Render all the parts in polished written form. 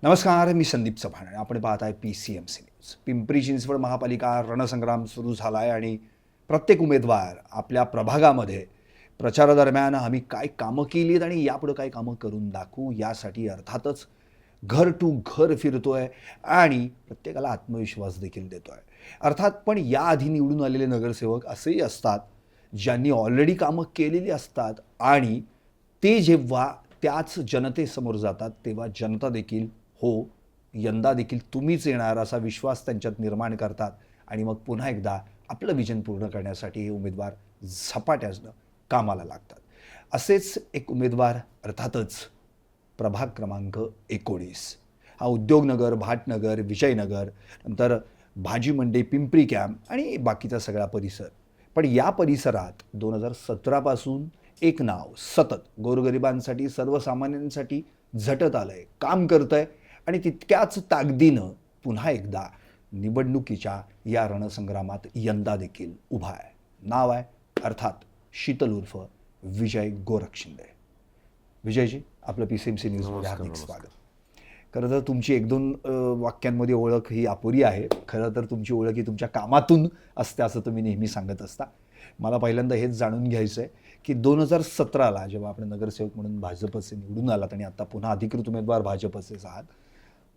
नमस्कार, मी संदीप चव्हाण आणि आपण पाहत आहे PCMC न्यूज. पिंपरी चिंचवड महापालिका रणसंग्राम सुरू झाला आहे आणि प्रत्येक उमेदवार आपल्या प्रभागामध्ये प्रचारादरम्यान आम्ही काय कामं केलीत आणि यापुढे काय कामं करून दाखवू यासाठी अर्थातच घर टू घर फिरतोय आणि प्रत्येकाला आत्मविश्वास देखील देतोय. अर्थात पण याआधी निवडून आलेले नगरसेवक असेही असतात ज्यांनी ऑलरेडी कामं केलेली असतात आणि ते जेव्हा त्याच जनतेसमोर जातात तेव्हा जनता देखील हो, यंदा देखील तुम्हीच येणार असा विश्वास त्यांच्यात निर्माण करतात आणि मग पुन्हा एकदा आपलं विजन पूर्ण करण्यासाठी हे उमेदवार झपाट्यानं कामाला लागतात. असेच एक उमेदवार अर्थातच प्रभाग क्रमांक 19 हा उद्योगनगर, भाटनगर, विजयनगर, नंतर भाजी मंडी, पिंपरी कॅम्प आणि बाकीचा सगळा परिसर. पण या परिसरात 2017 पासून एक नाव सतत गोरगरिबांसाठी, सर्वसामान्यांसाठी झटत आलंय, काम करतंय आणि तितक्याच ताकदीनं पुन्हा एकदा निवडणुकीच्या या रणसंग्रामात यंदा देखील उभा आहे. नाव आहे अर्थात शीतल उर्फ विजय गोरक्षिंदे. विजयजी, आपलं PCMC न्यूजमध्ये हार्दिक स्वागत. खरं तर तुमची एक दोन वाक्यांमध्ये ओळख ही अपुरी आहे. खरं तर तुमची ओळख ही तुमच्या कामातून असते असं तुम्ही नेहमी सांगत असता. मला पहिल्यांदा हेच जाणून घ्यायचं आहे की 2017ला जेव्हा आपण नगरसेवक म्हणून भाजपचे निवडून आलात आणि आता पुन्हा अधिकृत उमेदवार भाजपचेच आहात,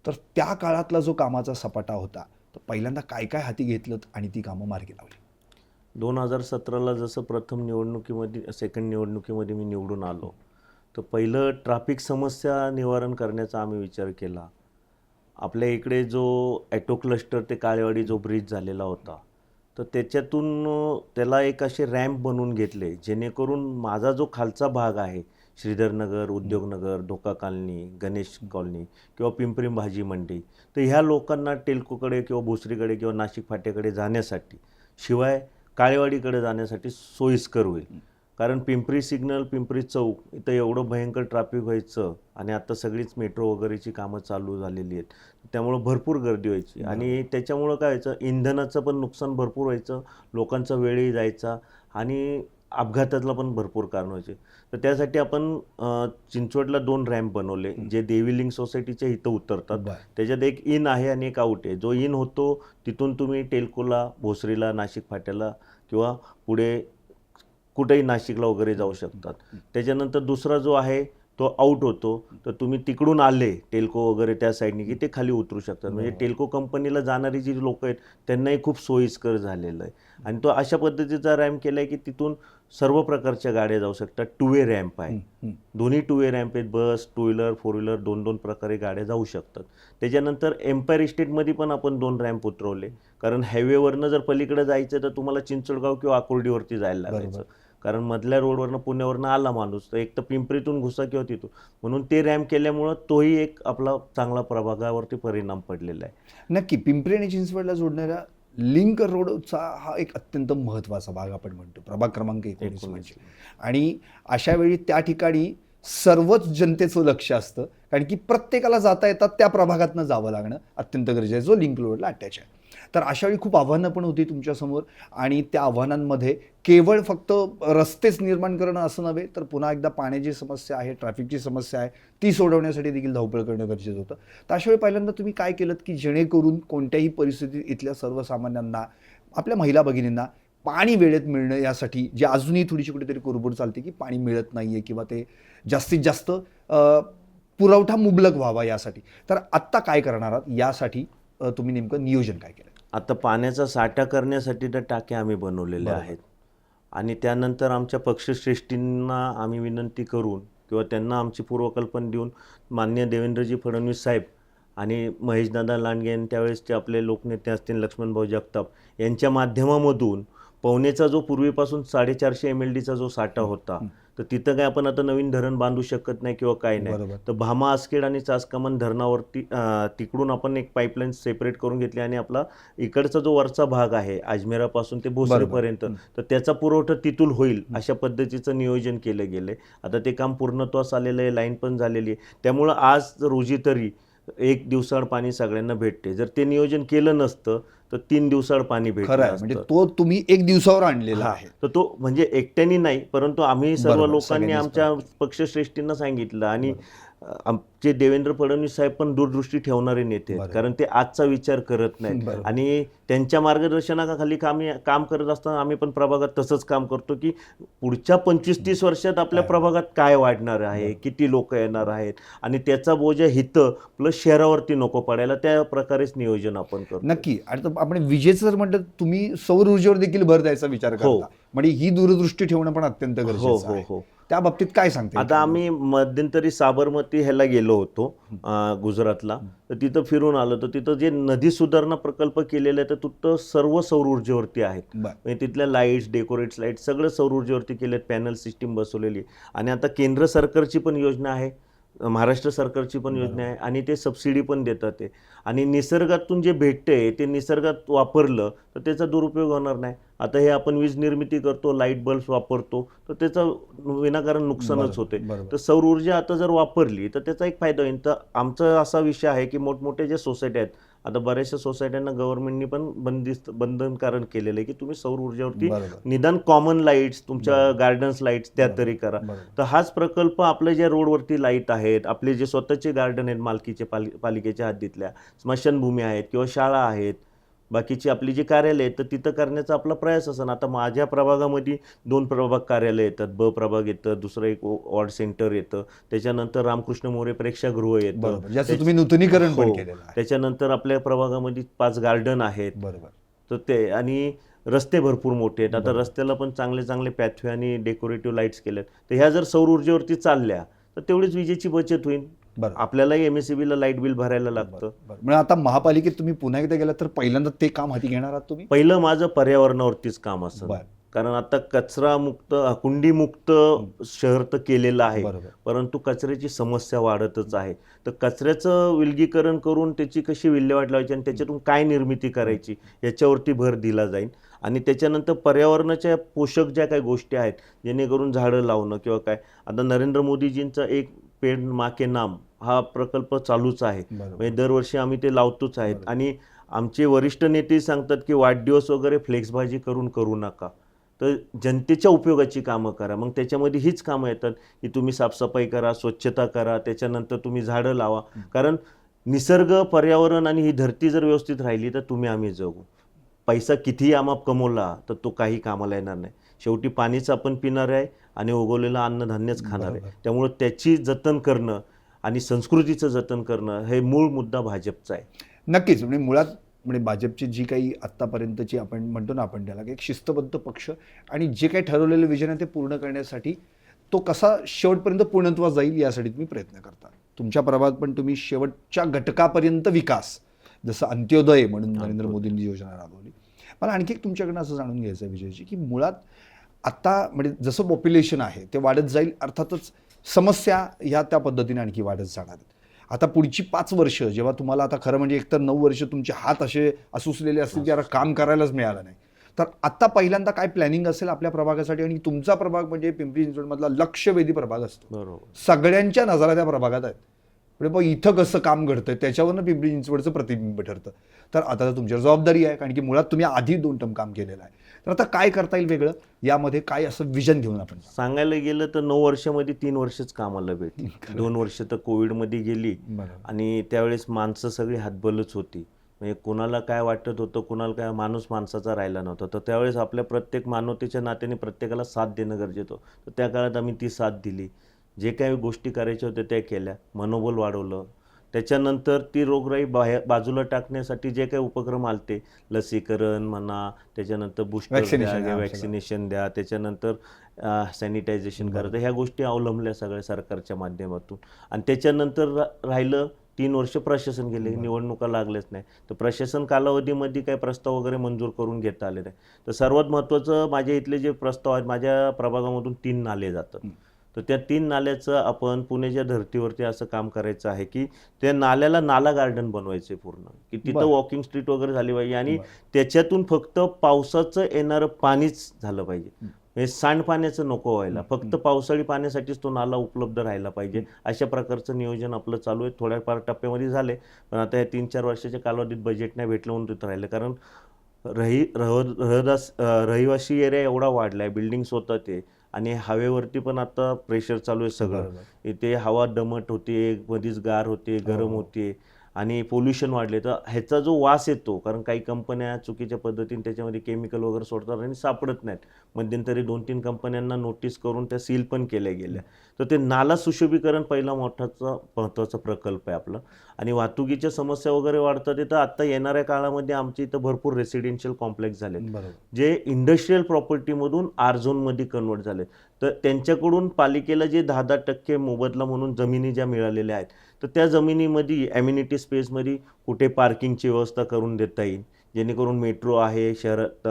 तर त्या काळातला जो कामाचा सपाटा होता तर पहिल्यांदा काय काय हाती घेतलं आणि ती कामं मार्गी लावली? 2017ला जसं प्रथम निवडणुकीमध्ये सेकंड निवडणुकीमध्ये मी निवडून आलो, तर पहिलं ट्रॅफिक समस्या निवारण करण्याचा आम्ही विचार केला. आपल्या इकडे जो ॲटो क्लस्टर ते काळेवाडी जो ब्रिज झालेला होता, तर त्याच्यातून त्याला एक असे रॅम्प बनवून घेतले, जेणेकरून माझा जो खालचा भाग आहे श्रीधरनगर, उद्योगनगर, धोका कॉलनी, गणेश कॉलनी किंवा पिंपरी भाजी मंडी, तर ह्या लोकांना टेल्कोकडे किंवा भोसरीकडे किंवा नाशिक फाट्याकडे जाण्यासाठी, शिवाय काळेवाडीकडे जाण्यासाठी सोयीस्कर होईल. कारण पिंपरी सिग्नल, पिंपरी चौक इथं एवढं भयंकर ट्रॅफिक व्हायचं आणि आता सगळीच मेट्रो वगैरेची कामं चालू झालेली आहेत, त्यामुळं भरपूर गर्दी व्हायची आणि त्याच्यामुळं काय व्हायचं, इंधनाचं पण नुकसान भरपूर व्हायचं, लोकांचा वेळही जायचा आणि अपघातातला पण भरपूर कारण व्हायचे. तर त्यासाठी आपण चिंचवडला 2 रॅम्प बनवले, जे देवी लिंक सोसायटीच्या इथं उतरतात. त्याच्यात एक इन आहे आणि एक आउट आहे. जो इन होतो तिथून तुम्ही टेल्कोला, भोसरीला, नाशिक फाट्याला किंवा पुढे कुठेही नाशिकला वगैरे जाऊ शकतात. त्याच्यानंतर दुसरा जो आहे तो आउट होतो, तर तुम्ही तिकडून आले टेल्को वगैरे त्या साईडने की ते खाली उतरू शकतात. म्हणजे टेल्को कंपनीला जाणारी जी लोक आहेत त्यांनाही खूप सोयीस्कर झालेलं आहे. आणि तो अशा पद्धतीचा रॅम्प केला आहे की तिथून सर्व प्रकारच्या गाड्या जाऊ शकतात. 2 वे रॅम्प आहे, दोन्ही 2 वे रॅम्प आहेत. बस, 2 व्हीलर, 4 व्हीलर 2-2 प्रकारे गाड्या जाऊ शकतात. त्याच्यानंतर एम्पायर इस्टेटमध्ये पण आपण 2 रॅम्प उतरवले, कारण हायवेवरनं जर पलीकडे जायचं तर तुम्हाला चिंचवडगाव किंवा आकुर्डीवरती जायला लागायचं. कारण मधल्या रोडवरनं पुण्यावरनं आला माणूस तर एक तर पिंपरीतून घुसा किंवा तिथून, म्हणून ते रॅम्प केल्यामुळं तोही एक आपला चांगला प्रभागावरती परिणाम पडलेला आहे. नक्की पिंपरी आणि चिंचवडला जोडणाऱ्या लिंक रोडचा हा एक अत्यंत महत्त्वाचा भाग आपण म्हणतो, प्रभाग क्रमांक 19 म्हणजे. आणि अशा वेळी त्या ठिकाणी सर्वच जनतेचं लक्ष असतं, कारण की प्रत्येकाला जाता येतात त्या प्रभागातनं जावं लागणं अत्यंत गरजेचं आहे, जो लिंक रोडला अटॅच आहे. तर अशा वेळी खूप आव्हानं पण होती तुमच्यासमोर आणि त्या आव्हानांमध्ये केवळ फक्त रस्तेच निर्माण करणं असं नव्हे, तर पुन्हा एकदा पाण्याची समस्या आहे, ट्रॅफिकची समस्या आहे, ती सोडवण्यासाठी देखील धावपळ करणं गरजेचं होतं. तर अशा वेळी पहिल्यांदा तुम्ही काय केलं की जेणेकरून कोणत्याही परिस्थितीत इथल्या सर्वसामान्यांना, आपल्या महिला भगिनींना पाणी वेळेत मिळणं यासाठी, जे अजूनही थोडीशी कुठेतरी कुरबुर चालते की पाणी मिळत नाही आहे किंवा ते जास्तीत जास्त पुरवठा मुबलक व्हावा यासाठी, तर आत्ता काय करणार आहात यासाठी? तुम्ही नेमकं नियोजन काय केलं? आता पाण्याचा साठा करण्यासाठी तर टाक्या आम्ही बनवलेल्या आहेत आणि त्यानंतर आमच्या पक्षश्रेष्ठींना आम्ही विनंती करून किंवा त्यांना आमची पूर्वकल्पना देऊन माननीय देवेंद्रजी फडणवीस साहेब आणि महेशदादा लांडगे आणि त्यावेळेसचे आपले लोकनेते असतील लक्ष्मणभाऊ जगताप यांच्या माध्यमामधून पवनेचा जो पूर्वीपासून 450 MLDचा जो साठा होता, तर तिथं काय आपण आता नवीन धरण बांधू शकत नाही किंवा काय नाही. तर भामा, आसखेड आणि चासकमान धरणावरती तिकडून आपण एक पाईपलाईन सेपरेट करून घेतली आणि आपला इकडचा जो वरचा भाग आहे अजमेरापासून ते भोसरीपर्यंत, तर त्याचा पुरवठा तिथून होईल अशा पद्धतीचं नियोजन केलं गेलं आहे. आता ते काम पूर्णत्वास आलेलं आहे, लाईन पण झालेली आहे. त्यामुळं आज रोजी तरी 1 दिवसाआड पाणी सगळ्यांना भेटते. जर ते नियोजन केलं नसतं तर 3 दिवसाआड पाणी भेटलं असतं. म्हणजे तो तुम्ही 1 दिवसावर आणलेला आहे. तर तो म्हणजे एकट्याने नाही, परंतु आम्ही सर्व लोकांनी आमच्या पक्षश्रेष्ठींना सांगितलं आणि आमचे देवेंद्र फडणवीस साहेब पण दूरदृष्टी ठेवणारे नेते आहेत, बरोबर. कारण ते आजचा विचार करत नाहीत. बरोबर. आणि त्यांच्या मार्गदर्शनाखाली काम करत असताना आम्ही पण प्रभागात तसंच काम करतो की पुढच्या 25-30 वर्षात आपल्या प्रभागात काय वाढणार आहे, किती लोक येणार आहेत, आणि त्याचा बोजा हिथं प्लस शहरावरती नको पडायला, त्या प्रकारेच नियोजन आपण करतो. नक्की. आणि तर आपण विजेचं जर म्हटलं, तुम्ही सौर ऊर्जेवर देखील भर द्यायचा विचार हो. करता, म्हणजे ही दूरदृष्टी ठेवणं पण अत्यंत गरजेचं आहे. हो. त्या बाबतीत काय सांगता आता आम्ही मध्यंतरी साबरमती ह्याला गेलो होतो गुजरातला, तर तिथं फिरून आलो. तर तिथं जे नदी सुधारणा प्रकल्प केलेले आहेत, तर तिथं सर्व सौर ऊर्जेवरती आहेत. म्हणजे तिथल्या लाईट्स, डेकोरेट्स लाईट्स सगळं सौर ऊर्जेवरती केलेत, पॅनल सिस्टीम बसवलेली. आणि आता केंद्र सरकारची पण योजना आहे, महाराष्ट्र सरकारची पण योजना आहे, आणि ते सबसिडी पण देतात ते. आणि निसर्गातून जे भेटते ते निसर्गात वापरलं तर त्याचा दुरुपयोग होणार नाही. आता हे आपण वीज निर्मिती करतो, लाईट बल्ब वापरतो, तर त्याचं विनाकारण नुकसानच होते. तर सौर ऊर्जा आता जर वापरली तर त्याचा एक फायदा होईल. तर आमचा असा विषय आहे की मोठमोठे जे सोसायटी आहेत, आता बऱ्याचशा सोसायट्यांना गव्हर्नमेंटनी पण बंधनकारण केलेलं आहे की तुम्ही सौर ऊर्जेवरती निदान कॉमन लाईट्स, तुमच्या गार्डन्स लाईट्स त्या तरी करा. तर हाच प्रकल्प आपले जे रोडवरती लाईट आहेत, आपले जे स्वतःचे गार्डन आहेत मालकीचे, पालिकेच्या हद्दीतल्या स्मशानभूमी आहेत किंवा शाळा आहेत, बाकीची आपली जी कार्यालय आहेत, तर तिथं करण्याचा आपला प्रयास असेल. आता माझ्या प्रभागामध्ये 2 प्रभाग कार्यालय येतात, ब प्रभाग येतं, दुसरं एक वॉर्ड सेंटर येतं, त्याच्यानंतर रामकृष्ण मोरे प्रेक्षागृह येतं, ज्याचं तुम्ही नूतनीकरण पण केलेलं आहे. त्याच्यानंतर आपल्या प्रभागामध्ये 5 गार्डन आहेत. बरोबर. तर ते, आणि रस्ते भरपूर मोठे आहेत. आता रस्त्याला पण चांगले चांगले पॅथवे आणि डेकोरेटिव्ह लाईट्स केलेत. तर ह्या जर सौर ऊर्जेवरती चालल्या तर तेवढीच विजेची बचत होईल. आपल्यालाही MSEBला लाईट बिल भरायला लागतं. म्हणजे आता महापालिकेत तुम्ही पुन्हा एकदा गेलात तर पहिल्यांदा ते काम हाती घेणार आहात तुम्ही? पहिलं माझं पर्यावरणावरतीच काम असतं, कारण आता कचरामुक्त, कुंडीमुक्त शहर तर केलेलं आहे, परंतु कचऱ्याची समस्या वाढतच आहे. तर कचऱ्याचं विलगीकरण करून त्याची कशी विल्हेवाट लावायची आणि त्याच्यातून काय निर्मिती करायची याच्यावरती भर दिला जाईल. आणि त्याच्यानंतर पर्यावरणाच्या पोषक ज्या काही गोष्टी आहेत, जेणेकरून झाडं लावणं किंवा काय, आता नरेंद्र मोदीजींचा एक पेड़ माँ के नाम हा प्रकल्प चालूच आहे. म्हणजे दरवर्षी आम्ही ते लावतोच आहेत. आणि आमचे वरिष्ठ नेते सांगतात की वाढदिवस वगैरे फ्लेक्सबाजी करू नका, तर जनतेच्या उपयोगाची कामं करा. मग त्याच्यामध्ये हीच कामं येतात की तुम्ही साफसफाई करा, स्वच्छता करा, त्याच्यानंतर तुम्ही झाडं लावा. कारण निसर्ग, पर्यावरण आणि ही धरती जर व्यवस्थित राहिली तर तुम्ही आम्ही जगू. पैसा कितीही आमाप कमवला तर तो काही कामाला येणार नाही. शेवटी पाणीच आपण पिणार आहे आणि उगवलेलं अन्नधान्यच खाणार आहे. त्यामुळे त्याची जतन करणं आणि संस्कृतीचं जतन करणं हे मूळ मुद्दा भाजपचा आहे. नक्कीच. म्हणजे मुळात म्हणजे भाजपची जी काही आत्तापर्यंतची आपण म्हणतो ना, आपण त्याला एक शिस्तबद्ध पक्ष, आणि जे काही ठरवलेलं विजन आहे ते पूर्ण करण्यासाठी तो कसा शेवटपर्यंत पूर्णत्वास जाईल यासाठी तुम्ही प्रयत्न करता. तुमच्या प्रभागात पण तुम्ही शेवटच्या घटकापर्यंत विकास, जसं अंत्योदय म्हणून नरेंद्र मोदींनी योजना राबवली. मला आणखी एक तुमच्याकडनं असं जाणून घ्यायचं आहे विजयजी, की मुळात आता म्हणजे जसं पॉप्युलेशन आहे ते वाढत जाईल, अर्थातच समस्या ह्या त्या पद्धतीने आणखी वाढत जाणार आहेत. आता पुढची 5 वर्ष जेव्हा तुम्हाला, आता खरं म्हणजे एकतर 9 वर्ष तुमचे हात असे असुसलेले असतील की आता काम करायलाच मिळालं नाही, तर आता पहिल्यांदा काय प्लॅनिंग असेल आपल्या प्रभागासाठी? आणि तुमचा प्रभाग म्हणजे पिंपरी चिंचवडमधला लक्षवेधी प्रभाग असतो, बरोबर, सगळ्यांच्या नजरा त्या प्रभागात आहेत. म्हणजे बघ इथं कसं काम घडतंय त्याच्यावरनं पिंपरी चिंचवडचं प्रतिबिंब ठरतं. तर आता तर तुमच्यावर जबाबदारी आहे, कारण की मुळात तुम्ही आधी 2 टर्म काम केलेलं आहे. तर आता काय करता येईल वेगळं यामध्ये, काय असं विजन घेऊन आपण? सांगायला गेलं तर 9 वर्षामध्ये 3 वर्षच कामाला भेटली. 2 वर्ष तर कोविडमध्ये गेली, आणि त्यावेळेस माणसं सगळी हातबलच होती. म्हणजे कोणाला काय वाटत होतं, कोणाला काय, माणूस माणसाचा राहिला नव्हता. तर त्यावेळेस आपल्या प्रत्येक मानवतेच्या नात्याने प्रत्येकाला साथ देणं गरजेचं होतं. तर त्या काळात आम्ही ती साथ दिली. जे काही गोष्टी करायच्या होत्या त्या केल्या, मनोबल वाढवलं. त्याच्यानंतर ती रोगराई बाजूला टाकण्यासाठी जे काही उपक्रम आलते, लसीकरण म्हणा, त्याच्यानंतर बूस्टर द्या, वॅक्सिनेशन द्या, त्याच्यानंतर सॅनिटायझेशन करा, तर ह्या गोष्टी अवलंबल्या सगळ्या सरकारच्या माध्यमातून. आणि त्याच्यानंतर राहिलं 3 वर्ष प्रशासन गेले, निवडणुका लागल्याच नाही. तर प्रशासन कालावधीमध्ये काही प्रस्ताव वगैरे मंजूर करून घेता आले नाही. तर सर्वात महत्त्वाचं माझ्या इथले जे प्रस्ताव आहेत, माझ्या प्रभागामधून 3 नाले जातात. तर त्या 3 नाल्याचं आपण पुण्याच्या धर्तीवरती असं काम करायचं आहे की त्या नाल्याला नाला गार्डन बनवायचे पूर्ण, की तिथं वॉकिंग स्ट्रीट वगैरे झाली पाहिजे. आणि त्याच्यातून फक्त पावसाचं येणारं पाणीच झालं पाहिजे. म्हणजे सांडपाण्याचं नको व्हायला, फक्त पावसाळी पाण्यासाठीच तो नाला उपलब्ध राहायला पाहिजे. अशा प्रकारचं नियोजन आपलं चालू आहे. थोड्याफार टप्प्यामध्ये झाले, पण आता या 3-4 वर्षाच्या कालावधीत बजेट नाही भेटलं म्हणून तिथं राहिलं. कारण रहिवासी एरिया एवढा वाढला आहे, बिल्डिंग्स होतात ते, आणि हवेवरती पण आता प्रेशर चालू आहे सगळं. बरोबर. इथे हवा दमट होते, मध्येच गार होते, गरम होते आणि पोल्युशन वाढले. तर ह्याचा जो वास येतो, कारण काही कंपन्या चुकीच्या पद्धतीने त्याच्यामध्ये केमिकल वगैरे सोडतात आणि सापडत नाहीत. मध्यंतरी 2-3 कंपन्यांना नोटीस करून त्या सील पण केल्या गेल्या. तर ते नाला सुशोभीकरण पहिला महत्त्वाचा प्रकल्प आहे आपला. आणि वाहतुकीच्या समस्या वगैरे वाढतात. तर आता येणाऱ्या काळामध्ये आमच्या इथं भरपूर रेसिडेन्शियल कॉम्प्लेक्स झाले, बरोबर. जे इंडस्ट्रीयल प्रॉपर्टीमधून आर झोनमध्ये कन्वर्ट झाले. तर त्यांच्याकडून पालिकेला जे 10% मोबदला म्हणून जमिनी ज्या मिळालेल्या आहेत, तर त्या जमिनीमध्ये ॲम्युनिटी स्पेसमध्ये कुठे पार्किंगची व्यवस्था करून देता येईल, जेणेकरून मेट्रो आहे, शहरात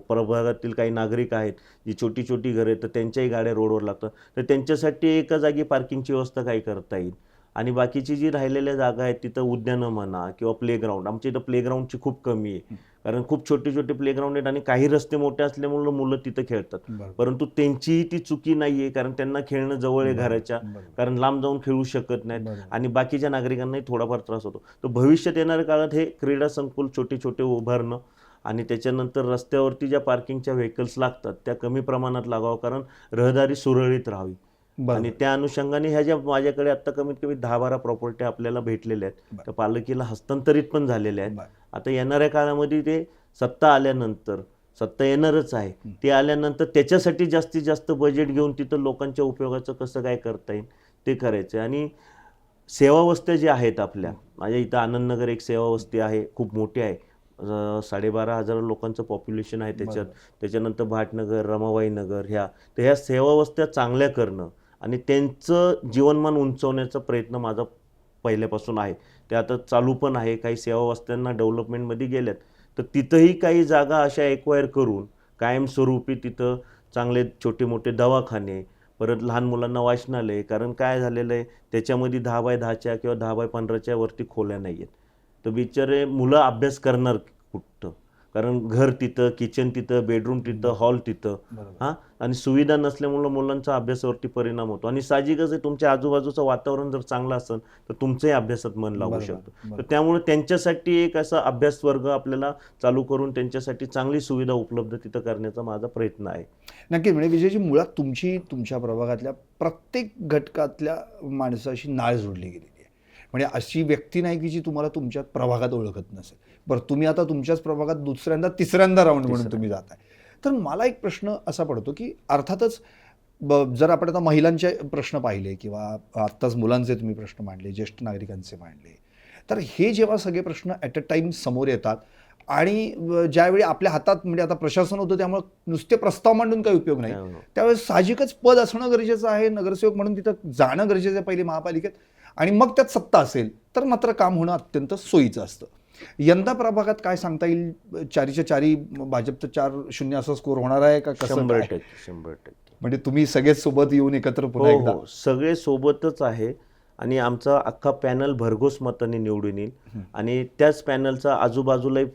प्रभागातील काही नागरिक आहेत, जी छोटी छोटी घरं आहेत, तर त्यांच्याही गाड्या रोडवर लागतात. तर त्यांच्यासाठी एका जागी पार्किंगची व्यवस्था काही करता येईल. आणि बाकीची जी राहिलेल्या जागा आहेत तिथं उद्यानं म्हणा किंवा प्लेग्राऊंड, आमच्या इथं प्लेग्राऊंडची खूप कमी आहे. कारण खूप छोटे छोटे प्लेग्राऊंड आहेत आणि काही रस्ते मोठे असल्यामुळे मुलं तिथं खेळतात. बरोबर. परंतु त्यांचीही ती चुकी नाही आहे, कारण त्यांना खेळणं जवळ आहे घराच्या, बरोबर. कारण लांब जाऊन खेळू शकत नाहीत बरोबर. आणि बाकीच्या नागरिकांनाही थोडाफार त्रास होतो. तर भविष्यात येणाऱ्या काळात हे क्रीडा संकुल छोटे छोटे उभारणं आणि त्याच्यानंतर रस्त्यावरती ज्या पार्किंगच्या व्हेकल्स लागतात त्या कमी प्रमाणात लागावं, कारण रहदारी सुरळीत राहावी. बरोबर. आणि त्या अनुषंगाने ह्या ज्या माझ्याकडे आता कमीत कमी 10-12 प्रॉपर्टी आपल्याला भेटलेल्या आहेत, त्या पालिकेला हस्तांतरित पण झालेल्या आहेत. बरं. आता येणाऱ्या काळामध्ये ते सत्ता आल्यानंतर, सत्ता येणारच आहे, ते आल्यानंतर त्याच्यासाठी जास्तीत जास्त बजेट घेऊन तिथं लोकांच्या उपयोगाचं कसं काय करता येईल ते करायचं. आणि सेवावस्त्या ज्या आहेत आपल्या, माझ्या इथं आनंदनगर एक सेवावस्ती आहे, खूप मोठी आहे. 12,500 लोकांचं पॉप्युलेशन आहे त्याच्यात. त्याच्यानंतर भाटनगर, रमाबाई नगर, तर ह्या सेवावस्त्या चांगल्या करणं आणि त्यांचं जीवनमान उंचवण्याचा प्रयत्न माझा पहिल्यापासून आहे. ते आता चालू पण आहे. काही सेवावस्त्यांना डेव्हलपमेंटमध्ये गेल्यात, तर तिथंही काही जागा अशा एक्वायर करून कायमस्वरूपी तिथं चांगले छोटे मोठे दवाखाने, परत लहान मुलांना वाचनालय, कारण काय झालेलं आहे त्याच्यामध्ये 10x10च्या किंवा 10x15च्या वरती खोल्या नाही आहेत. तर बिचारे मुलं अभ्यास करणार कुठं, कारण घर तिथं, किचन तिथं, बेडरूम तिथं, हॉल तिथं, बरोबर. आणि सुविधा नसल्यामुळं मुलांचा अभ्यासावरती परिणाम होतो. आणि साहजिकच आहे, तुमच्या आजूबाजूचं वातावरण जर चांगलं असेल तर तुमचंही अभ्यासात मन लागू बरोबर. शकतं. बरोबर. तर त्यामुळे त्यांच्यासाठी एक असा अभ्यास वर्ग आपल्याला चालू करून त्यांच्यासाठी चांगली सुविधा उपलब्ध तिथं करण्याचा माझा प्रयत्न आहे. नक्कीच. म्हणजे विजयजी, मुळात तुमच्या प्रभागातल्या प्रत्येक घटकातल्या माणसाशी नाळ जोडली गेलेली आहे. म्हणजे अशी व्यक्ती नाही की जी तुम्हाला तुमच्या प्रभागात ओळखत नसेल. बरं, तुम्ही आता तुमच्याच प्रभागात दुसऱ्यांदा तिसऱ्यांदा राऊंड म्हणून तुम्ही जाताय. तर मला एक प्रश्न असा पडतो की अर्थातच जर आपण आता महिलांचे प्रश्न पाहिले किंवा आत्ताच मुलांचे तुम्ही प्रश्न मांडले, ज्येष्ठ नागरिकांचे मांडले, तर हे जेव्हा सगळे प्रश्न ॲट अ टाईम समोर येतात आणि ज्यावेळी आपल्या हातात म्हणजे आता प्रशासन होतं त्यामुळे नुसते प्रस्ताव मांडून काही उपयोग नाही, त्यावेळेस साहजिकच पद असणं गरजेचं आहे, नगरसेवक म्हणून तिथं जाणं गरजेचं आहे पहिले महापालिकेत, आणि मग त्यात सत्ता असेल तर मात्र काम होणं अत्यंत सोयीचं असतं. यंदा प्रभागात काय सांगता येईल? 4च्या 4 भाजपचं 4-0 असा स्कोर होणार आहे का कसं? 100%. म्हणजे तुम्ही सगळेच सोबत येऊन एकत्र पुन्हा एकदा? हो, सगळे सोबतच आहे आणि आमचा अख्खा पॅनल भरघोस मताने निवडून येईल आणि त्याच पॅनलचा आजूबाजूलाही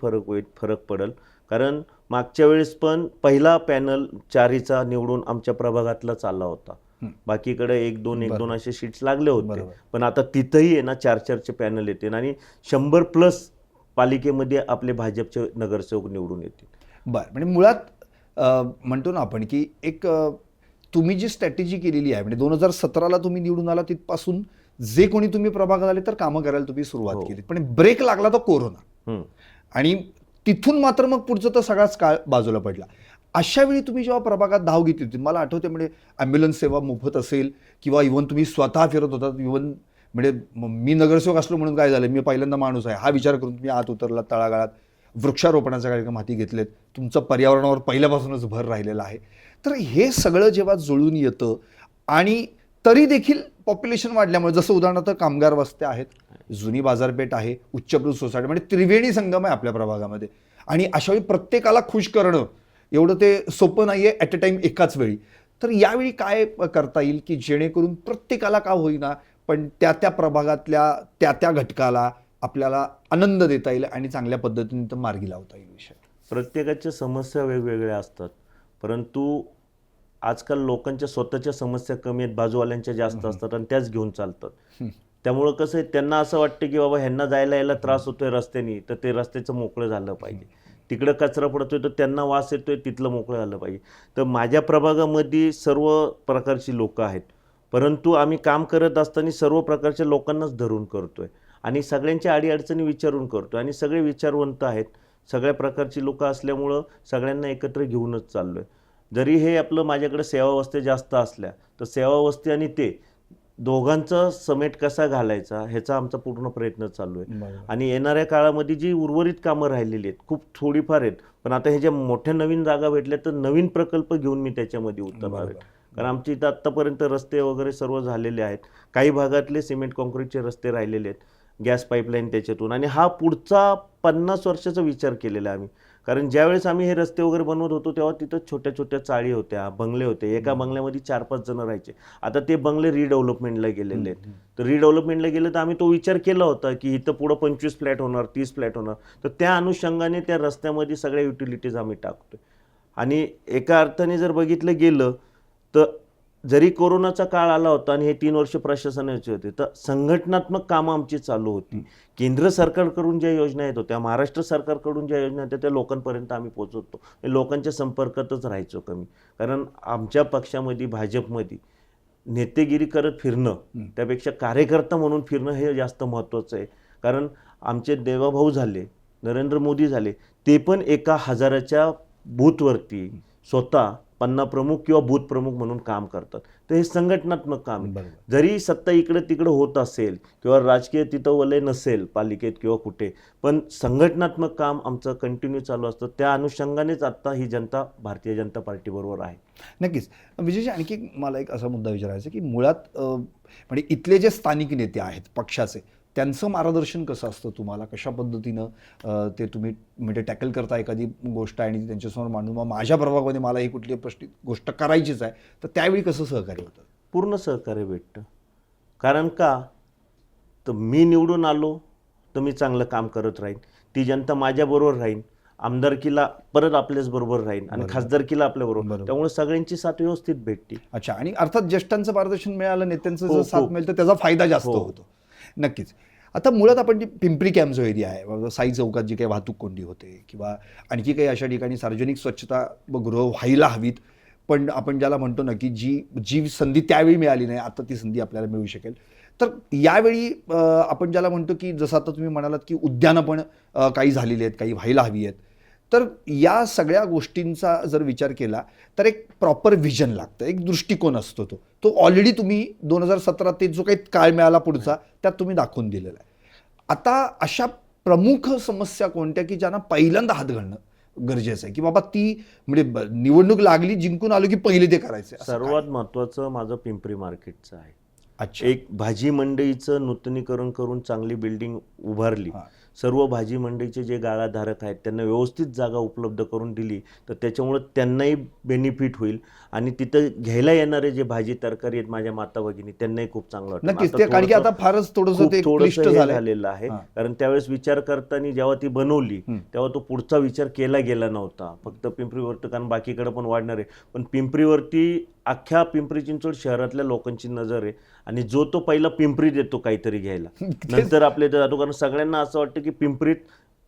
फरक पडेल. कारण मागच्या वेळेस पण पहिला पॅनल 4चा निवडून आमच्या प्रभागातला चालला होता. बाकीकडे 1-2 असे सीट्स लागले होते. पण आता तिथंही आहे ना 4-4चे पॅनल येतील आणि 100+ पालिकेमध्ये आपले भाजपचे नगरसेवक निवडून येतील. बरं, म्हणजे मुळात म्हणतो ना आपण की एक तुम्ही जी स्ट्रॅटेजी केलेली आहे, म्हणजे 2017ला तुम्ही निवडून आला तिथपासून जे कोणी तुम्ही प्रभागात आले तर कामं करायला तुम्ही सुरुवात केली, पण ब्रेक लागला तो कोरोना आणि तिथून मात्र मग पुढचं तर सगळाच काळ बाजूला पडला. अशा वेळी तुम्ही जेव्हा प्रभागात धाव घेतली होती, मला आठवते म्हणजे ॲम्ब्युलन्स सेवा मोफत असेल किंवा इव्हन तुम्ही स्वतः फिरत होतात, इव्हन म्हणजे मी नगरसेवक असलो म्हणून काय झालं, मी पहिल्यांदा माणूस आहे हा विचार करून तुम्ही आत उतरला, तळागाळात वृक्षारोपणाचा कार्यक्रम हाती घेतलेत, तुमचं पर्यावरणावर पहिल्यापासूनच भर राहिलेला आहे. तर हे सगळं जेव्हा जुळून येतं आणि तरी देखील पॉप्युलेशन वाढल्यामुळे, जसं उदाहरणार्थ कामगार वस्त्या आहेत, जुनी बाजारपेठ आहे, उच्चभ्रू सोसायटी, म्हणजे त्रिवेणी संगम आहे आपल्या प्रभागामध्ये, आणि अशावेळी प्रत्येकाला खुश करणं एवढं ते सोपं नाही आहे ॲट अ टाईम एकाच वेळी. तर यावेळी काय करता येईल की जेणेकरून प्रत्येकाला का होईना पण त्या प्रभागातल्या त्या घटकाला आपल्याला आनंद देता येईल आणि चांगल्या पद्धतीने तर मार्गी लावता येईल विषय? प्रत्येकाच्या समस्या वेगवेगळ्या असतात, परंतु आजकाल लोकांच्या स्वतःच्या समस्या कमी आहेत, बाजूवाल्यांच्या जास्त असतात आणि त्याच घेऊन चालतात. त्यामुळं कसं आहे, त्यांना असं वाटतं की बाबा ह्यांना जायला यायला त्रास होतोय रस्त्याने, तर ते रस्त्याचं मोकळं झालं पाहिजे. तिकडं कचरा पडतोय तर त्यांना वास येतोय, तिथलं मोकळं झालं पाहिजे. तर माझ्या प्रभागामध्ये सर्व प्रकारची लोकं आहेत, परंतु आम्ही काम करत असताना सर्व प्रकारच्या लोकांनाच धरून करतोय आणि सगळ्यांच्या अडीअडचणी विचारून करतोय आणि सगळे विचारवंत आहेत. सगळ्या प्रकारची लोकं असल्यामुळं सगळ्यांना एकत्र घेऊनच चाललोय. जरी हे आपलं माझ्याकडे सेवावस्त्या जास्त असल्या तर सेवावस्ती आणि ते दोघांचा समेट कसा घालायचा ह्याचा आमचा पूर्ण प्रयत्न चालू आहे. बरोबर. आणि येणाऱ्या काळामध्ये जी उर्वरित कामं राहिलेली आहेत, खूप थोडीफार आहेत, पण आता हे ज्या मोठ्या नवीन जागा भेटल्या तर नवीन प्रकल्प घेऊन मी त्याच्यामध्ये उतरणार आहे. कारण आमच्या इथं आत्तापर्यंत रस्ते वगैरे सर्व झालेले आहेत. काही भागातले सिमेंट कॉन्क्रीटचे रस्ते राहिलेले आहेत, गॅस पाईपलाईन त्याच्यातून. आणि हा पुढचा 50 वर्षाचा विचार केलेला आहे आम्ही. कारण ज्यावेळेस आम्ही हे रस्ते वगैरे बनवत होतो तेव्हा तिथं छोट्या छोट्या चाळी होत्या, बंगले होते. एका बंगल्यामध्ये 4-5 जण राहायचे. आता ते बंगले रिडेव्हलपमेंटला गेलेले आहेत. तर रिडेव्हलपमेंटला गेले तर आम्ही तो विचार केला होता की इथं पुढं 25 फ्लॅट होणार, 30 फ्लॅट होणार. तर त्या अनुषंगाने त्या रस्त्यामध्ये सगळ्या युटिलिटीज आम्ही टाकतोय. आणि एका अर्थाने जर बघितलं गेलं तर जरी कोरोनाचा काळ आला होता आणि हे 3 वर्ष प्रशासनाचे होते, तर संघटनात्मक कामं आमची चालू होती. केंद्र सरकारकडून ज्या योजना येत होत्या, महाराष्ट्र सरकारकडून ज्या योजना होत्या त्या लोकांपर्यंत आम्ही पोहोचवतो. लोकांच्या संपर्कातच राहायचो कमी. कारण आमच्या पक्षामध्ये, भाजपमध्ये नेतेगिरी करत फिरणं त्यापेक्षा कार्यकर्ता म्हणून फिरणं हे जास्त महत्त्वाचं आहे. कारण आमचे देवाभाऊ झाले, नरेंद्र मोदी झाले, ते पण एका हजाराच्या बूथवरती स्वतः पन्ना प्रमुख किंवा बूथ प्रमुख म्हणून काम करतात. तर हे संघटनात्मक काम आहे. जरी सत्ता इकडे तिकडे होत असेल किंवा राजकीय तिथं वलय नसेल पालिकेत किंवा कुठे, पण संघटनात्मक काम आमचं कंटिन्यू चालू असतं. त्या अनुषंगानेच आत्ता ही जनता भारतीय जनता पार्टीबरोबर आहे. नक्कीच. विशेष आणखी मला एक असा मुद्दा विचारायचा आहे की मुळात म्हणजे इथले जे स्थानिक नेते आहेत पक्षाचे, त्यांचं मार्गदर्शन कसं असतं तुम्हाला? कशा पद्धतीनं ते तुम्ही म्हणजे टॅकल करता एखादी गोष्ट आणि त्यांच्यासमोर मांडून मग माझ्या प्रभागामध्ये मला ही कुठली गोष्ट करायचीच आहे, तर त्यावेळी कसं सहकार्य होतं? पूर्ण सहकार्य भेटतं. कारण का तर मी निवडून आलो तर मी चांगलं काम करत राहीन, ती जनता माझ्याबरोबर राहीन, आमदारकीला परत आपल्याच बरोबर राहीन आणि खासदारकीला आपल्याबरोबर. त्यामुळे सगळ्यांची साथ व्यवस्थित भेटते. अच्छा. आणि अर्थात ज्येष्ठांचं मार्गदर्शन मिळालं, नेत्यांचं जर हो, साथ मिळेल तर त्याचा फायदा जास्त होतो. नक्कीच. आता मुळात आपण जी पिंपरी कॅम्प जो एरिया आहे, साई चौकात जी काही वाहतूक कोंडी होते किंवा आणखी काही अशा ठिकाणी सार्वजनिक स्वच्छतागृह व्हायला हवीत, पण आपण ज्याला म्हणतो ना की जी संधी त्यावेळी मिळाली नाही, आता ती संधी आपल्याला मिळू शकेल. तर यावेळी आपण ज्याला म्हणतो की जसं आता तुम्ही म्हणालात की उद्यानं पण काही झालेली आहेत, काही व्हायला हवी आहेत. तर या सगळ्या गोष्टींचा जर विचार केला तर एक प्रॉपर व्हिजन लागतं, एक दृष्टिकोन असतो. तो ऑलरेडी तुम्ही 2017 ते जो काही काळ मिळाला पुढचा त्यात तुम्ही दाखवून दिलेला आहे. आता अशा प्रमुख समस्या कोणत्या की ज्यांना पहिल्यांदा हात घालणं गरजेचं आहे की बाबा ती म्हणजे निवडणूक लागली, जिंकून आलो की पहिले ते करायचे? सर्वात महत्त्वाचं माझं पिंपरी मार्केटचं आहे. अच्छा. एक भाजी मंडईचं नूतनीकरण करून चांगली बिल्डिंग उभारली. सर्व भाजी मंडईचे जे गाळाधारक आहेत त्यांना व्यवस्थित जागा उपलब्ध करून दिली तर त्याच्यामुळे त्यांनाही बेनिफिट होईल आणि तिथं घ्यायला येणारे जे भाजी तरकारी आहेत माझ्या माता भगिनी त्यांनाही खूप चांगलं वाटतं. नक्कीच. ते कारण की आता फारच थोडंसं झालेलं आहे. कारण त्यावेळेस विचार करताना जेव्हा ती बनवली तेव्हा तो पुढचा विचार केला गेला नव्हता. फक्त पिंपरीवरती, कारण बाकीकडे पण वाढणार आहे, पण पिंपरीवरती अख्ख्या पिंपरी चिंचवड शहरातल्या लोकांची नजर आहे आणि जो तो पहिला पिंपरीत येतो काहीतरी घ्यायला, नंतर आपल्या इथे जातो. कारण सगळ्यांना असं वाटतं की पिंपरीत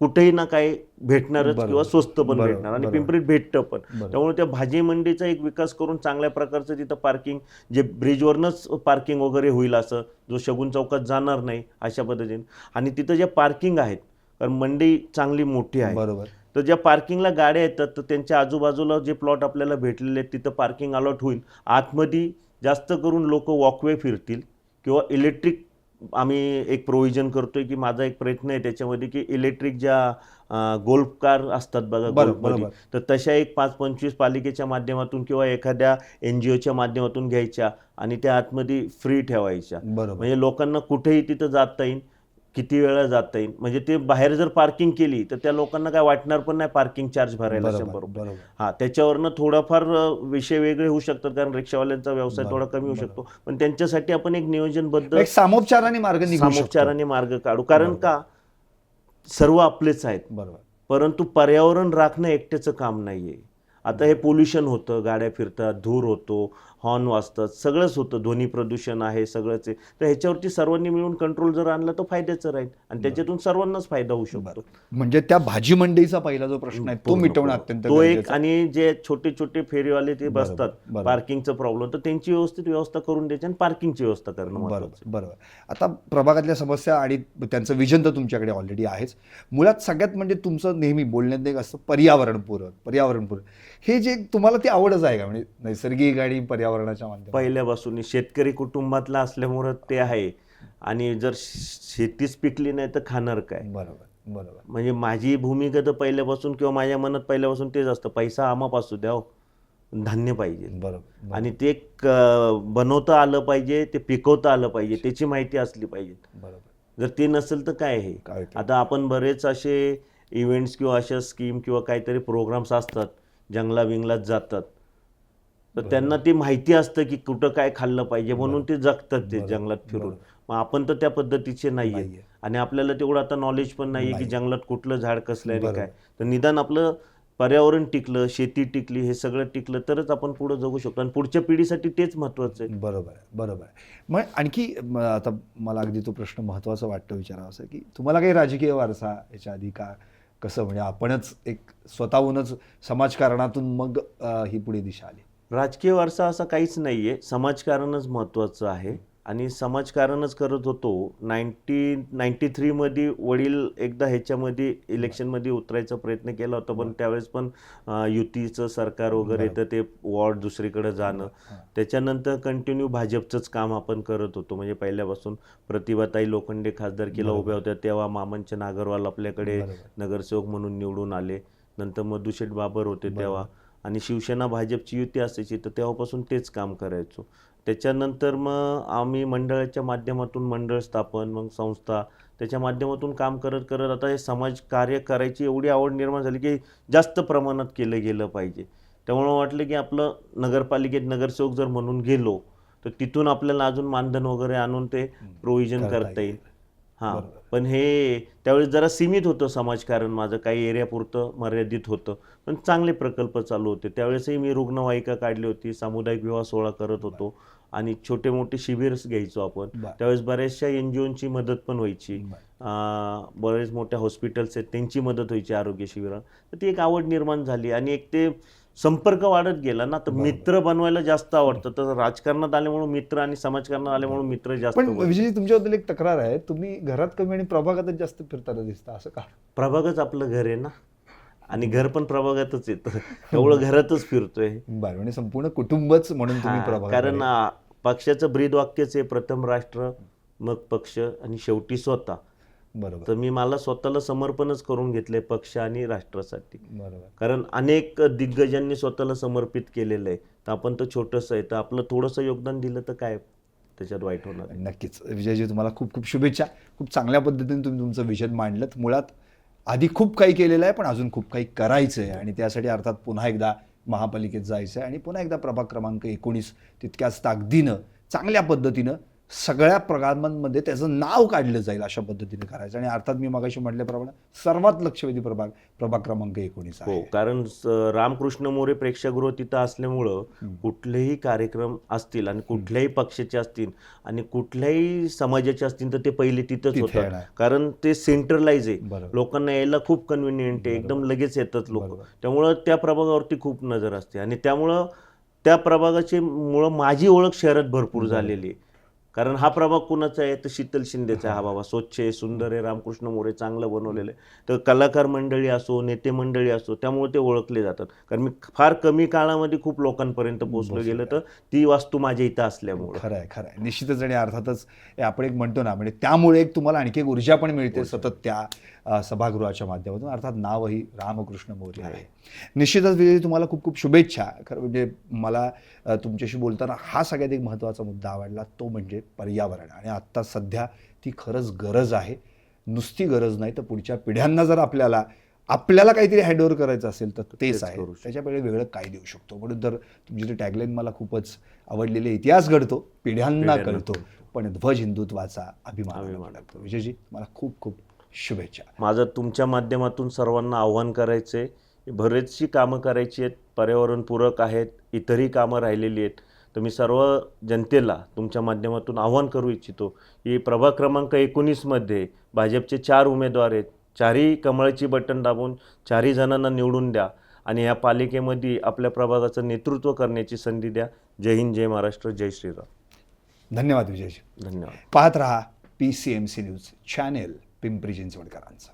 कुठेही ना काही भेटणारच किंवा स्वस्त पण भेटणार आणि पिंपरीत भेटतं पण. त्यामुळे त्या भाजी मंडीचा एक विकास करून चांगल्या प्रकारचं तिथं पार्किंग, जे ब्रिजवरनंच पार्किंग वगैरे होईल असं, जो शगुन चौकात जाणार नाही अशा पद्धतीने. आणि तिथं ज्या पार्किंग आहेत, कारण मंडी चांगली मोठी आहे, बरोबर, तर ज्या पार्किंगला गाड्या येतात तर त्यांच्या आजूबाजूला जे प्लॉट आपल्याला भेटलेले आहेत तिथं पार्किंग अलॉट होईल. आतमध्ये जास्त करून लोक वॉकवे फिरतील किंवा इलेक्ट्रिक आम्ही एक प्रोव्हिजन करतोय की माझा एक प्रयत्न आहे त्याच्यामध्ये की इलेक्ट्रिक ज्या गोल्फ कार असतात बघा गोल्फमध्ये, तर तशा एक 5-25 पालिकेच्या माध्यमातून किंवा एखाद्या NGOच्या माध्यमातून घ्यायच्या आणि त्या आतमध्ये फ्री ठेवायच्या. म्हणजे लोकांना कुठेही तिथं जाता येईल, किती वेळा जाता येईल. म्हणजे ते बाहेर जर पार्किंग केली तर त्या लोकांना काय वाटणार पण नाही पार्किंग चार्ज भरायला 100 रुपये. त्याच्यावरनं थोडाफार विषय वेगळे होऊ शकतात कारण रिक्षावाल्यांचा व्यवसाय थोडा कमी होऊ शकतो, पण त्यांच्यासाठी आपण एक नियोजनबद्ध सामोपचाराने मार्ग काढू. कारण का सर्व आपलेच आहेत, परंतु पर्यावरण राखणं एकट्याचं काम नाहीये. आता हे पोल्युशन होतं, गाड्या फिरतात, धूर होतो, हॉर्न वाजतात, सगळंच होतं, ध्वनी प्रदूषण आहे, सगळंच आहे. तर ह्याच्यावरती सर्वांनी मिळून कंट्रोल जर आणला तर फायद्याचं राहील आणि त्याच्यातून सर्वांनाच फायदा होऊ शकतो. म्हणजे त्या भाजी मंडईचा पहिला जो प्रश्न आहे तो पूर्ण- मिटवणं पूर्ण. अत्यंत तो एक, गरजेचं आहे. आणि जे छोटे छोटे फेरीवाले ते बरोबर, बसतात, बरोबर. पार्किंगचा प्रॉब्लेम, तर त्यांची व्यवस्थित व्यवस्था करून द्यायची आणि पार्किंगची व्यवस्था करणं महत्त्वाचं आहे. बरोबर बरोबर. आता प्रभागातल्या समस्या आणि त्यांचं विजन तर तुमच्याकडे ऑलरेडी आहेच. मुळात सगळ्यात म्हणजे तुमचं नेहमी बोलण्यात एक असतं पर्यावरणपूरक हे जे तुम्हाला ती आवडच आहे का, म्हणजे नैसर्गिक आणि पर्यावरणाच्या माध्यमातून? पहिल्यापासून शेतकरी कुटुंबातला असल्यामुळं ते आहे. आणि जर शेतीच पिकली नाही तर खाणार काय? बरोबर बरोबर म्हणजे माझी भूमिका तर पहिल्यापासून किंवा माझ्या मनात पहिल्यापासून तेच असतं, पैसा आमापासून द्या, धान्य पाहिजे बरोबर आणि ते बनवता आलं पाहिजे, ते पिकवता आलं पाहिजे, त्याची माहिती असली पाहिजे. बरोबर. जर ते नसेल तर काय आहे? काय ते? आता आपण बरेच असे इव्हेंट्स किंवा अशा स्कीम किंवा काहीतरी प्रोग्राम्स असतात, जंगला बिंगलात जातात, तर त्यांना ते माहिती असतं की कुठं काय खाल्लं पाहिजे, म्हणून ते जगतात ते जंगलात फिरून. मग आपण तर त्या पद्धतीचे नाहीये नाहीये. आणि आपल्याला तेवढं आता नॉलेज पण नाहीये की नाही. जंगलात कुठलं झाड कसलं आणि बरोबर. काय. तर निदान आपलं पर्यावरण टिकलं, शेती टिकली, हे सगळं टिकलं तरच आपण पुढे जगू शकतो आणि पुढच्या पिढीसाठी तेच महत्वाचं आहे. बरोबर आहे. मग आणखी आता मला अगदी तो प्रश्न महत्त्वाचा वाटतो विचारावा, की तुम्हाला काही राजकीय वारसा याच्या आधी का, कसं म्हणजे आपणच एक स्वतःहूनच समाजकारणातून मग ही पुढे दिशा आली? राजकीय वारसा असा काहीच नाहीये, समाजकारणच महत्वाचं आहे आणि समाजकारणच करत होतो. 1993 मध्ये वडील एकदा ह्याच्यामध्ये इलेक्शनमध्ये उतरायचा प्रयत्न केला होता, पण त्यावेळेस पण युतीचं सरकार वगैरे, तर ते वॉर्ड दुसरीकडे जाणं. त्याच्यानंतर कंटिन्यू भाजपचंच काम आपण करत होतो. म्हणजे पहिल्यापासून प्रतिभाताई लोखंडे खासदारकीला उभ्या होत्या तेव्हा मामनचे नागरवाल आपल्याकडे नगरसेवक म्हणून निवडून आले. नंतर मधुशेठ बाबर होते तेव्हा, आणि शिवसेना भाजपची युती असायची, तर तेव्हापासून तेच काम करायचो. त्याच्यानंतर मग आम्ही मंडळाच्या माध्यमातून मंडळ स्थापन, मग संस्था, त्याच्या माध्यमातून काम करत करत आता हे समाज कार्य करायची एवढी आवड निर्माण झाली की जास्त प्रमाणात केलं गेलं पाहिजे. त्यामुळं वाटलं की आपलं नगरपालिकेत नगरसेवक जर म्हणून गेलो तर तिथून आपल्याला अजून मानधन वगैरे आणून ते प्रोव्हिजन करता येईल. हां, पण हे त्यावेळेस जरा सीमित होतं समाजकारण माझं, काही एरियापुरतं मर्यादित होतं, पण चांगले प्रकल्प चालू होते. त्यावेळेसही मी रुग्णवाहिका काढली होती, सामुदायिक विवाह सोहळा करत होतो आणि छोटे मोठे शिबिर्स घ्यायचो आपण. त्यावेळेस बऱ्याचशा NGOंची मदत पण व्हायची. बरेच मोठ्या हॉस्पिटल्स आहेत त्यांची मदत व्हायची आरोग्य शिबिरात. तर ती एक आवड निर्माण झाली आणि एक ते संपर्क वाढत गेला ना, तर मित्र बनवायला जास्त आवडतं. तर राजकारणात आल्यामुळे मित्र आणि समाजकारणात आल्यामुळे मित्र जास्त पण बनले. विजयजी, तुमच्याबद्दल एक तक्रार आहे, तुम्ही घरात कमी आणि प्रभागातच जास्त फिरताना दिसता, असं का? प्रभागच आपलं घर आहे ना, आणि घर पण प्रभागातच येतं. एवढं घरातच फिरतोय. बरं, म्हणजे संपूर्ण कुटुंबच म्हणून तुम्ही हां, प्रभागात कारण आले. पक्षाचं ब्रीद वाक्यच आहे, प्रथम राष्ट्र, मग पक्ष आणि शेवटी स्वतः. बरोबर तर मी मला स्वतःला समर्पणच करून घेतलंय पक्ष आणि राष्ट्रासाठी. बरोबर कारण अनेक दिग्गजांनी स्वतःला समर्पित केलेलं आहे. तर आपण तर छोटंसं आहे, तर आपलं थोडंसं योगदान दिलं तर काय त्याच्यात वाईट होणार आहे. नक्कीच विजयजी, तुम्हाला खूप खूप शुभेच्छा. खूप चांगल्या पद्धतीने तुम्ही तुमचं विजन मांडलं. मुळात आधी खूप काही केलेलं आहे, पण अजून खूप काही करायचं आहे आणि त्यासाठी अर्थात पुन्हा एकदा महापालिकेत जायचं आहे आणि पुन्हा एकदा प्रभाग क्रमांक 19 तितक्याच ताकदीनं, चांगल्या पद्धतीनं सगळ्या प्रभागांमध्ये त्याचं नाव काढलं जाईल अशा पद्धतीने करायचं. आणि अर्थात मी मगाशी म्हटल्याप्रमाणे सर्वात लक्षवेधी प्रभाग क्रमांक 19 हो, आहे. कारण रामकृष्ण मोरे प्रेक्षागृह तिथं असल्यामुळं कुठलेही कार्यक्रम असतील आणि कुठल्याही पक्षाचे असतील आणि कुठल्याही समाजाचे असतील तर ते पहिले तिथंच तिथे होतात. येणार. कारण ते सेंट्रलाइज आहे, बरोबर. लोकांना यायला खूप कन्व्हिनियंट आहे, एकदम लगेच येतात लोक. बरोबर. त्यामुळं त्या प्रभागावरती खूप नजर असते आणि त्यामुळं त्या प्रभागाची मुळं माझी ओळख शहरात भरपूर झालेली आहे. कारण हा प्रभाग कुणाचा आहे तर शीतल शिंदेचा आहे. हा बाबा स्वच्छ आहे, सुंदर आहे, रामकृष्ण मोरे चांगलं बनवलेलं आहे. तर कलाकार मंडळी असो, नेते मंडळी असो, त्यामुळे ते ओळखले जातात. कारण मी फार कमी काळामध्ये खूप लोकांपर्यंत पोहोचलो गेलं, तर ती वास्तू माझ्या इथं असल्यामुळे. खरं आहे निश्चितच. आणि अर्थातच हे आपण एक म्हणतो ना, म्हणजे त्यामुळे एक तुम्हाला आणखी एक ऊर्जा पण मिळते सतत त्या सभागृहाच्या माध्यमातून. अर्थात नावही रामकृष्ण मोरे आहे. निश्चितच विजय, तुम्हाला खूप खूप शुभेच्छा. खरं म्हणजे मला तुमच्याशी बोलताना हा सगळ्यात एक महत्त्वाचा मुद्दा आवडला, तो म्हणजे पर्यावरण. आणि आत्ता सध्या ती खरंच गरज आहे. नुसती गरज नाही, तर पुढच्या पिढ्यांना जर आपल्याला काहीतरी हँडओव्हर करायचं असेल तर तेच आहे. त्याच्याकडे वेगळं काय देऊ शकतो. म्हणून तर तुमची ती टॅगलाईन मला खूपच आवडलेली. इतिहास घडतो, पिढ्यांना कळतो, पण ध्वज हिंदुत्वाचा अभिमान वाटतो. विजयजी, मला खूप खूप शुभेच्छा. माझं तुमच्या माध्यमातून सर्वांना आव्हान करायचं आहे, बरेचशी कामं करायची आहेत, पर्यावरणपूरक आहेत, इतरही कामं राहिलेली आहेत. तर मी सर्व जनतेला तुमच्या माध्यमातून आवाहन करू इच्छितो की प्रभाग क्रमांक 19मध्ये भाजपचे 4 उमेदवार आहेत. 4ही कमळाची बटन दाबून 4ही जणांना निवडून द्या आणि या पालिकेमध्ये आपल्या प्रभागाचं नेतृत्व करण्याची संधी द्या. जय हिंद, जय महाराष्ट्र, जय श्रीराम. धन्यवाद विजयजी. धन्यवाद. पाहत रहा PCMC न्यूज चॅनेल पिंपरी चिंचवडकरांचं.